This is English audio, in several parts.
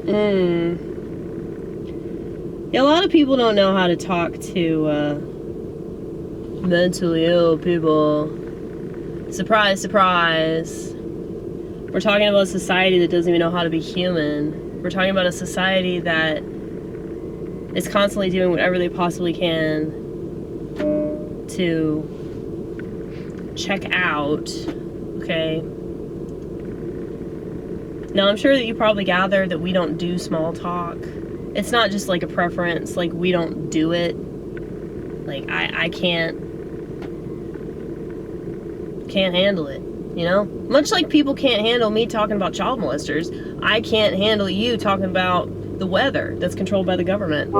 Yeah, a lot of people don't know how to talk to mentally ill people. Surprise, surprise. We're talking about a society that doesn't even know how to be human. We're talking about a society that is constantly doing whatever they possibly can to check out, okay? Now, I'm sure that you probably gathered that we don't do small talk. It's not just like a preference, like we don't do it. Like, I can't handle it, you know? Much like people can't handle me talking about child molesters, I can't handle you talking about the weather that's controlled by the government.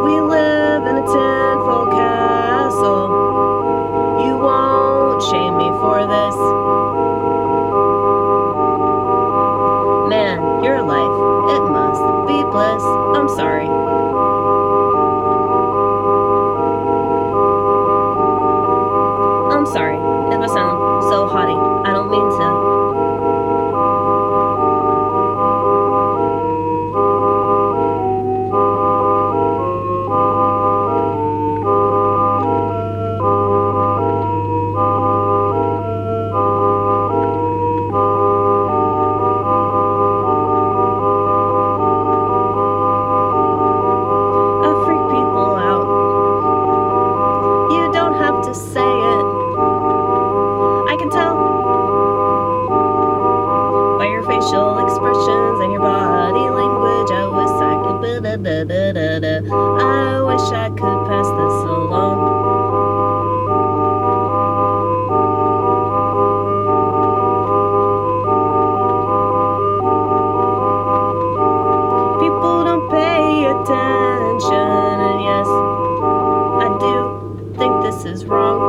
We live in a tinfoil castle. You won't shame me for this. Man, your life, it must be bliss. I'm sorry. I'm sorry if I sound so haughty. I don't mean to. To say it, I can tell by your facial expressions and your body language. I wish I could pass this along. People don't pay attention, and yes, I do think this is wrong.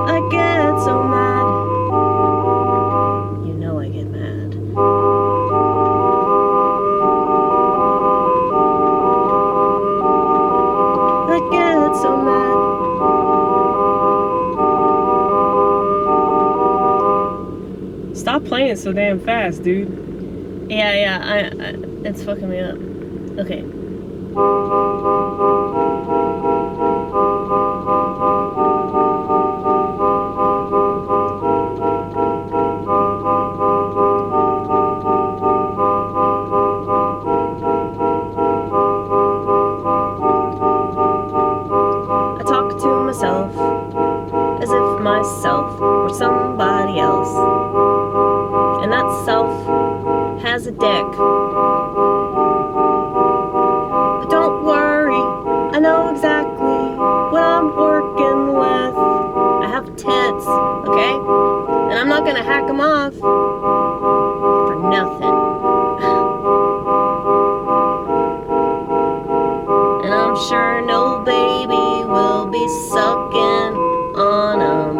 I get so mad. You know I get mad. I get so mad. Stop playing so damn fast, dude. Yeah, it's fucking me up. Okay. I talk to myself as if myself were somebody else, and that self has a dick. But don't worry, I know exactly what I'm working with. I have tits, okay? And I'm not gonna hack them off for nothing. And I'm sure no baby will be sucking on them.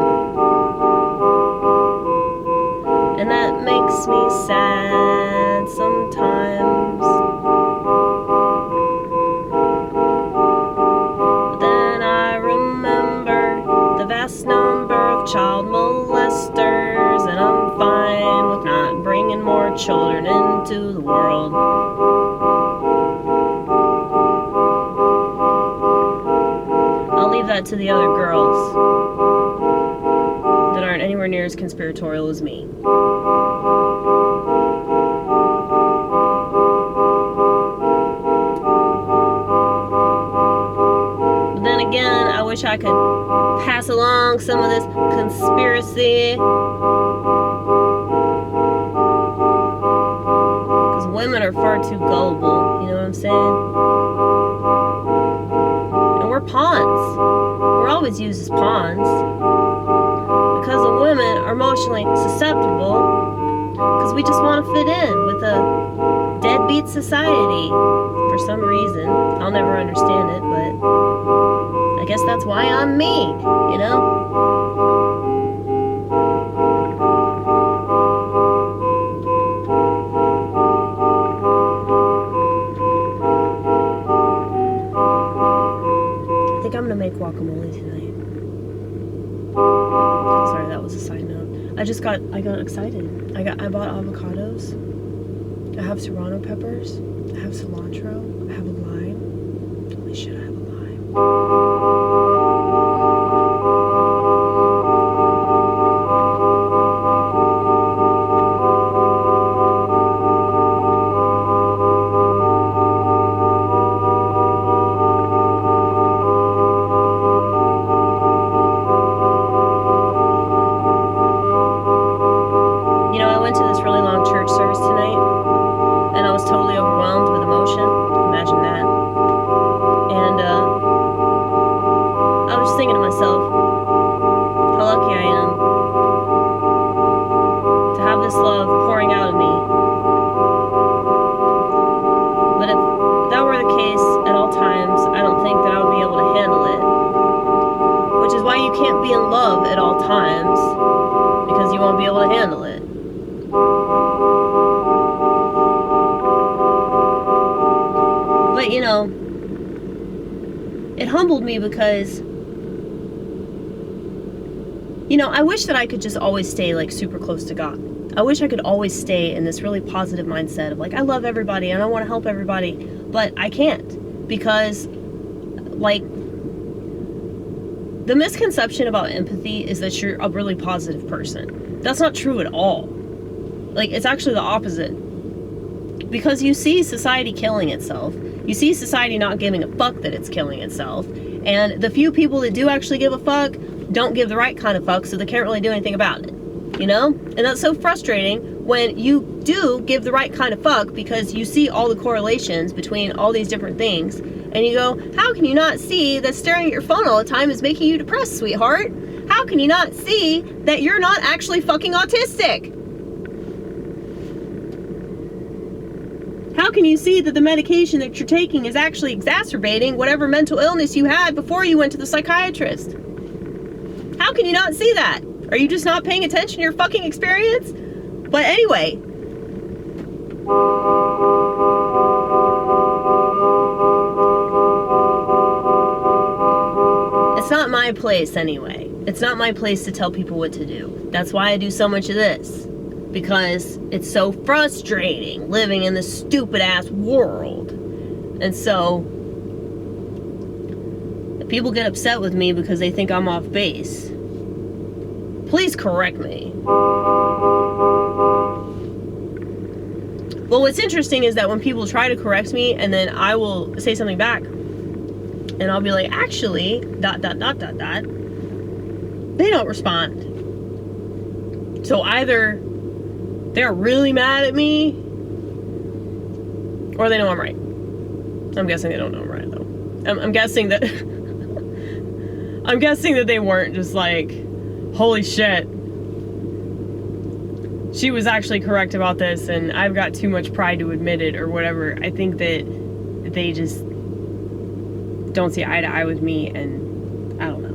And that makes me sad sometimes. But then I remember the vast number of child molesters, and I'm fine with not bringing more children into the world. I'll leave that to the other girls that aren't anywhere near as conspiratorial as me. But then again, I wish I could pass along some of this conspiracy, because women are far too gullible, you know what I'm saying? And we're pawns. We're always used as pawns, because the women are emotionally susceptible, because we just want to fit in with a deadbeat society for some reason. I'll never understand it, but I guess that's why I'm me, you know? I got excited. I bought avocados. I have serrano peppers. I have cilantro. I have a lime. Holy shit, I have a lime. It humbled me because, I wish that I could just always stay like super close to God. I wish I could always stay in this really positive mindset of like, I love everybody and I want to help everybody, but I can't, because like the misconception about empathy is that you're a really positive person. That's not true at all. Like, it's actually the opposite. Because you see society killing itself. You see society not giving a fuck that it's killing itself. And the few people that do actually give a fuck don't give the right kind of fuck, so they can't really do anything about it. And that's so frustrating when you do give the right kind of fuck, because you see all the correlations between all these different things. And you go, how can you not see that staring at your phone all the time is making you depressed, sweetheart? How can you not see that you're not actually fucking autistic? How can you see that the medication that you're taking is actually exacerbating whatever mental illness you had before you went to the psychiatrist? How can you not see that? Are you just not paying attention to your fucking experience? But anyway. It's not my place anyway. It's not my place to tell people what to do. That's why I do so much of this. Because it's so frustrating living in this stupid ass world. And so people get upset with me because they think I'm off base. Please correct me. Well, what's interesting is that when people try to correct me and then I will say something back and I'll be like, actually, ... they don't respond. So either they're really mad at me, or they know I'm right. I'm guessing they don't know I'm right, though. I'm guessing that I'm guessing that they weren't just like, holy shit, she was actually correct about this and I've got too much pride to admit it, or whatever. I think that they just don't see eye to eye with me, and I don't know.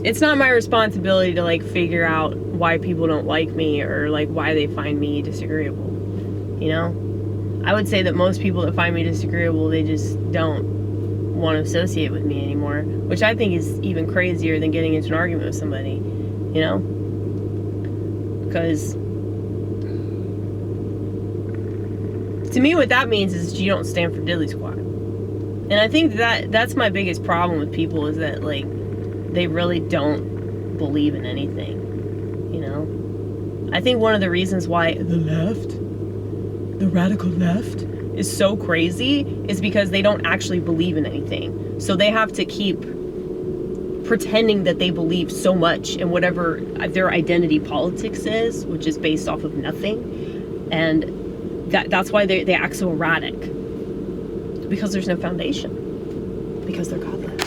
It's not my responsibility to like figure out why people don't like me or like why they find me disagreeable. I would say that most people that find me disagreeable, they just don't want to associate with me anymore, which I think is even crazier than getting into an argument with somebody, because to me what that means is you don't stand for diddly squat. And I think that's my biggest problem with people, is that like they really don't believe in anything. I think one of the reasons why the radical left is so crazy is because they don't actually believe in anything. So they have to keep pretending that they believe so much in whatever their identity politics is, which is based off of nothing. And that's why they act so erratic. Because there's no foundation. Because they're godless.